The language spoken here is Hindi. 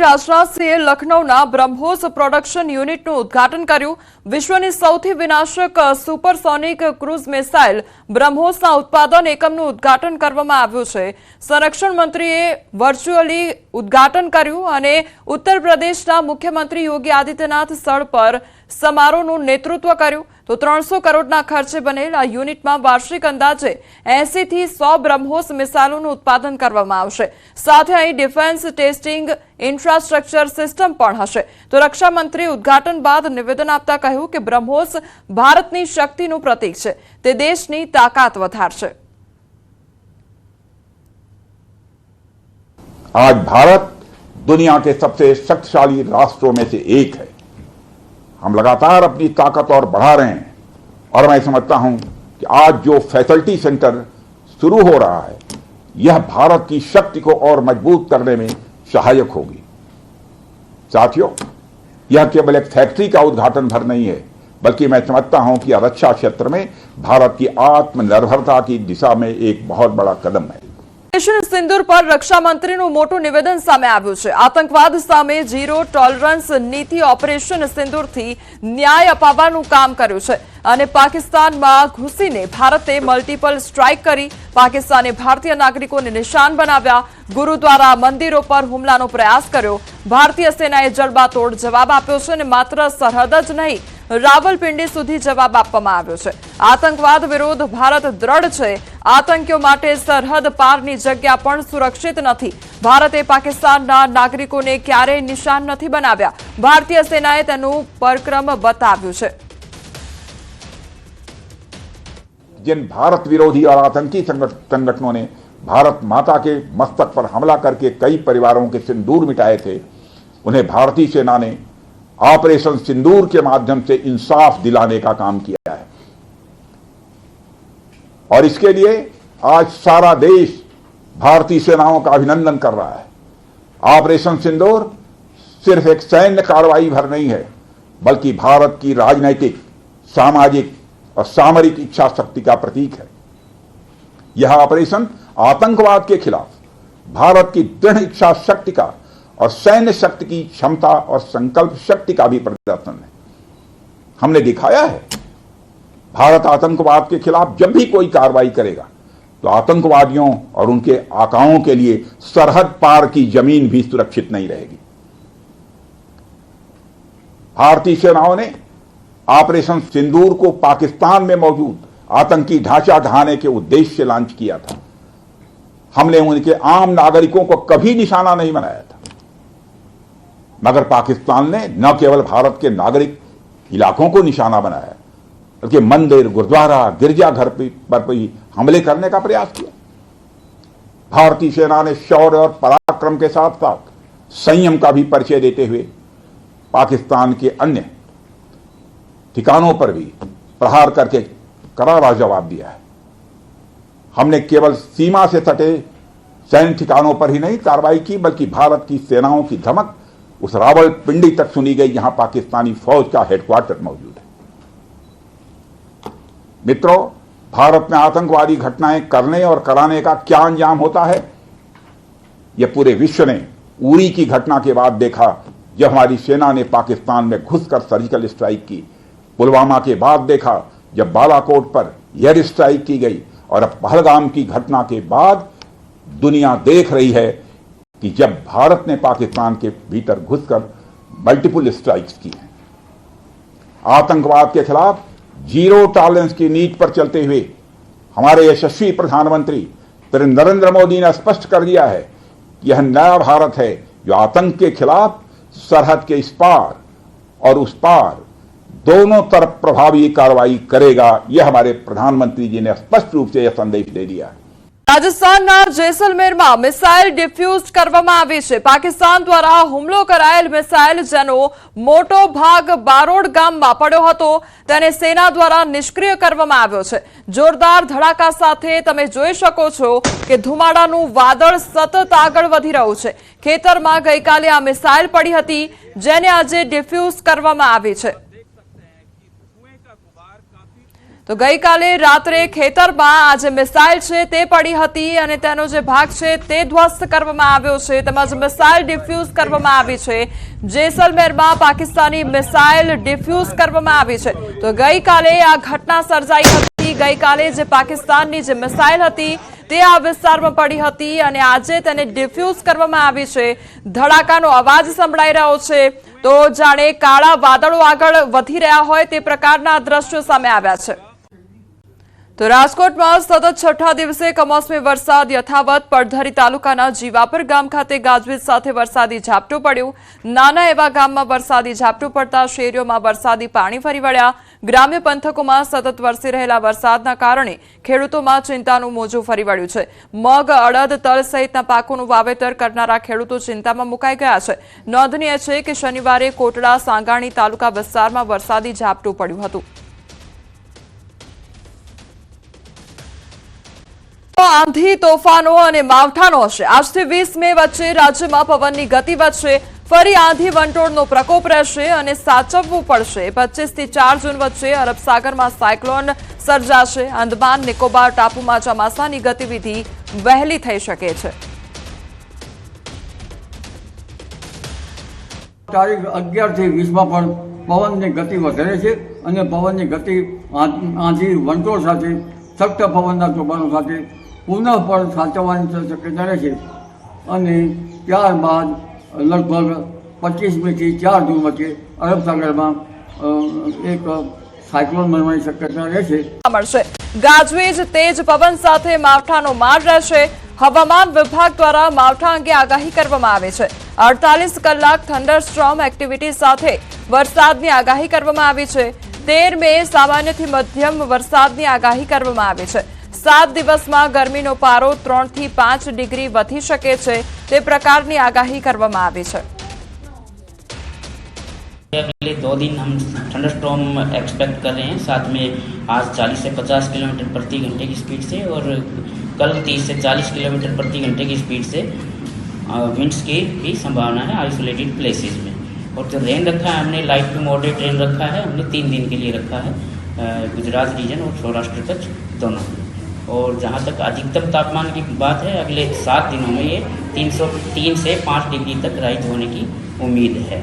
રાજનાથ સિંહે લખનૌના બ્રહ્મોસ પ્રોડક્શન યુનિટનું ઉદ્ઘાટન કર્યું। વિશ્વની સૌથી વિનાશક સુપરસોનિક ક્રૂઝ મિસાઇલ બ્રહ્મોસના ઉત્પાદન એકમનું ઉદ્ઘાટન કરવામાં આવ્યું છે। સંરક્ષણ મંત્રીએ વર્ચ્યુઅલી ઉદ્ઘાટન કર્યું અને ઉત્તર પ્રદેશના મુખ્યમંત્રી યોગી આદિત્યનાથ સ્થળ પર સમારોહનું નેતૃત્વ કર્યું। तो 300 करोड़ना खर्चे बनेल आ यूनिटमां वार्षिक अंदाजे 80 થી 100 ब्रह्मोस मिसाइलोनुं उत्पादन करवामां आवशे। साथे અહીં डिफेन्स टेस्टिंग इंफ्रास्ट्रक्चर सिस्टम पण हशे। तो रक्षा मंत्री उद्घाटन बाद निवेदन आपता कह्युं के ब्रह्मोस भारतनी शक्तिनुं प्रतीक छे, ते देशनी ताकात वधारशे। आज भारत दुनिया के सबसे शक्तिशाली राष्ट्रों में से एक है। हम लगातार अपनी ताकत और बढ़ा रहे हैं और मैं समझता हूं कि आज जो फैसिलिटी सेंटर शुरू हो रहा है यह भारत की शक्ति को और मजबूत करने में सहायक होगी। साथियों, यह केवल एक फैक्ट्री का उद्घाटन भर नहीं है, बल्कि मैं समझता हूं कि रक्षा क्षेत्र में भारत की आत्मनिर्भरता की दिशा में एक बहुत बड़ा कदम है। ऑपरेशन सिंदूर पर रक्षा मंत्रीનું મોટું નિવેદન સામે આવ્યું છે। આતંકવાદ સામે ઝીરો ટોલરન્સ નીતિ ઓપરેશન સિંદૂરથી ન્યાય અપાવવાનું કામ કર્યું છે અને પાકિસ્તાનમાં ઘૂસીને ભારતે મલ્ટીપલ સ્ટ્રાઇક કરી પાકિસ્તાને ભારતીય નાગરિકોને નિશાન બનાવ્યા। ગુરુદ્વારા મંદિરો પર હુમલાનો પ્રયાસ કર્યો। ભારતીય સેનાએ જડબાતોડ જવાબ આપ્યો છે અને માત્ર સરહદ જ નહીં રાવલપિંડી સુધી જવાબ આપવામાં આવ્યો છે। આતંકવાદ વિરુદ્ધ ભારત દ્રઢ છે। આતંકીઓ માટે સરહદ પારની જગ્યા પણ સુરક્ષિત નથી। ભારતે પાકિસ્તાનના નાગરિકોને ક્યારેય નિશાન નથી બનાવ્યા। ભારતીય સેનાએ તેનું પરાક્રમ બતાવ્યું છે। जिन भारत विरोधी और आतंकी संगठनों ने भारत माता के मस्तक पर हमला करके कई परिवारों के सिंदूर मिटाए थे, उन्हें भारतीय सेना ने ऑपरेशन सिंदूर के माध्यम से इंसाफ दिलाने का काम किया है और इसके लिए आज सारा देश भारतीय सेनाओं का अभिनंदन कर रहा है। ऑपरेशन सिंदूर सिर्फ एक सैन्य कार्रवाई भर नहीं है, बल्कि भारत की राजनैतिक, सामाजिक और सामरिक इच्छा शक्ति का प्रतीक है। यह ऑपरेशन आतंकवाद के खिलाफ भारत की दृढ़ इच्छा शक्ति का और सैन्य शक्ति की क्षमता और संकल्प शक्ति का भी प्रदर्शन है। हमने दिखाया है भारत आतंकवाद के खिलाफ जब भी कोई कार्रवाई करेगा तो आतंकवादियों और उनके आकाओं के लिए सरहद पार की जमीन भी सुरक्षित नहीं रहेगी। भारतीय सेनाओं ने ऑपरेशन सिंदूर को पाकिस्तान में मौजूद आतंकी ढांचा ढहाने के उद्देश्य से लॉन्च किया था। हमने उनके आम नागरिकों को कभी निशाना नहीं बनाया था, मगर पाकिस्तान ने न केवल भारत के नागरिक इलाकों को निशाना बनाया, बल्कि मंदिर, गुरुद्वारा, गिरजाघर पर भी हमले करने का प्रयास किया। भारतीय सेना ने शौर्य और पराक्रम के साथ साथ संयम का भी परिचय देते हुए पाकिस्तान के अन्य ठिकानों पर भी प्रहार करके करारा जवाब दिया है। हमने केवल सीमा से सटे सैन्य ठिकानों पर ही नहीं कार्रवाई की, बल्कि भारत की सेनाओं की धमक उस रावलपिंडी तक सुनी गई जहां पाकिस्तानी फौज का हेडक्वार्टर मौजूद है। मित्रों, भारत में आतंकवादी घटनाएं करने और कराने का क्या अंजाम होता है, यह पूरे विश्व ने उरी की घटना के बाद देखा, जब हमारी सेना ने पाकिस्तान में घुसकर सर्जिकल स्ट्राइक की। पुलवामा के बाद देखा जब बालाकोट पर एयर स्ट्राइक की गई, और अब पहलगाम की घटना के बाद दुनिया देख रही है कि जब भारत ने पाकिस्तान के भीतर घुसकर मल्टीपल स्ट्राइक्स की हैं। आतंकवाद के खिलाफ जीरो टॉलरेंस की नीति पर चलते हुए हमारे यशस्वी प्रधानमंत्री नरेंद्र मोदी ने स्पष्ट कर दिया है कि यह नया भारत है जो आतंक के खिलाफ सरहद के इस पार और उस पार दोनों तरफ प्रभावी कार्रवाई करेगा। यह हमारे प्रधानमंत्री जी ने स्पष्ट रूप से यह संदेश दे दिया है। રાજસ્થાનના જેસલમેરમાં મિસાઇલ ડિફ્યુઝ કરવામાં આવી છે। પાકિસ્તાન દ્વારા હુમલો કરાયેલ મિસાઇલ જેનો મોટો ભાગ બારોડ ગામમાં પડ્યો હતો તેને સેના દ્વારા નિષ્ક્રિય કરવામાં આવ્યો છે। જોરદાર ધડાકા સાથે તમે જોઈ શકો છો કે ધુમાડાનું વાદળ સતત આગળ વધી રહ્યું છે। ખેતરમાં ગઈકાલે આ મિસાઇલ પડી હતી જેને આજે ડિફ્યુઝ કરવામાં આવી છે। તો ગઈકાલે રાત્રે ખેતરમાં આ જે મિસાઇલ છે તે પડી હતી અને તેનો જે ભાગ છે તે ધ્વસ્ત કરવામાં આવ્યો છે, તેમજ મિસાઇલ ડિફ્યુઝ કરવામાં આવી છે। જેસલમેરમાં પાકિસ્તાની મિસાઇલ ડિફ્યુઝ કરવામાં આવી છે। તો ગઈકાલે આ ઘટના સર્જાઈ હતી। ગઈકાલે જે પાકિસ્તાનની જે મિસાઇલ હતી તે આ વિસ્તારમાં પડી હતી અને આજે તેને ડિફ્યુઝ કરવામાં આવી છે। ધડાકાનો અવાજ સંભળાઈ રહ્યો છે, તો જાણે કાળા વાદળો આગળ વધી રહ્યા હોય તે પ્રકારના દ્રશ્યો સામે આવ્યા છે। તો રાજકોટમાં સતત છઠ્ઠા દિવસે કમોસમી વરસાદ યથાવત। પડધરી તાલુકાના જીવાપર ગામ ખાતે ગાજવીજ સાથે વરસાદી ઝાપટું પડ્યું। નાના એવા ગામમાં વરસાદી ઝાપટું પડતા શેરીઓમાં વરસાદી પાણી ફરી વળ્યા। ગ્રામ્ય પંથકોમાં સતત વરસી રહેલા વરસાદના કારણે ખેડૂતોમાં ચિંતાનું મોજું ફરી વળ્યું છે। મગ, અડદ, તલ સહિતના પાકોનું વાવેતર કરનારા ખેડૂતો ચિંતામાં મુકાઈ ગયા છે। નોંધનીય છે કે શનિવારે કોટડા, સાંગાણી તાલુકા વિસ્તારમાં વરસાદી ઝાપટું પડ્યું હતું। આંધી, તોફાનો અને માવઠાનો હશે। આજથી 20 મે વચ્ચે રાજ્યમાં પવનની ગતિ વધશે। ફરી આંધી વંટોળનો પ્રકોપ રહેશે અને સાચવવું પડશે। 25 થી 4 જૂન વચ્ચે અરબ સાગરમાં સાયક્લોન સર્જાશે। અંદમાન નિકોબાર ટાપુમાં ચોમાસાની ગતિવિધિ વહેલી થઈ શકે છે। તારીખ 11 થી 20 માં પણ પવનની ગતિ વધારે છે અને પવનની ગતિ આંધી વંટોળ સાથે સખ્ત પવનના તોફાનો સાથે પુનઃ પણ સાચવવાની શક્યતા રહેશે અને ત્યારબાદ લગભગ 25મી થી 4 જૂન વચ્ચે અરબ સાગરમાં એક સાયક્લોન બનવાની શક્યતા રહેશે। ગાજવીજ, તેજ પવન સાથે માવઠાનો માર રહેશે। હવામાન વિભાગ દ્વારા માવઠા અંગે આગાહી કરવામાં આવી છે। 48 કલાક થંડરસ્ટ્રોમ એક્ટિવિટી સાથે વરસાદની આગાહી કરવામાં આવી છે। 13 મે સામાન્યથી મધ્યમ વરસાદની આગાહી કરવામાં આવી છે। 7 દિવસમાં ગરમીનો પારો 3 થી 5 ડિગ્રી વધી શકે છે તે પ્રકારની આગાહી કરવામાં આવી છે। अगले 2 दिन हम थंडरस्टॉर्म एक्सपेक्ट कर रहे हैं। साथ में आज 40 से 50 किलोमीटर प्रति घंटे की स्पीड से और कल 30 से 40 किलोमीटर प्रति घंटे की स्पीड से विंड्स की भी संभावना है आइसोलेटेड प्लेसेस में। और जो रेन रखा है हमने लाइट टू मॉडरेट रेन रखा है, हमने 3 दिन के लिए रखा है गुजरात रीजन और सौराष्ट्र कच्छ दोनों। और जहाँ तक अधिकतम तापमान की बात है अगले 7 दिनों में ये 303 से 5 डिग्री तक राइज होने की उम्मीद है।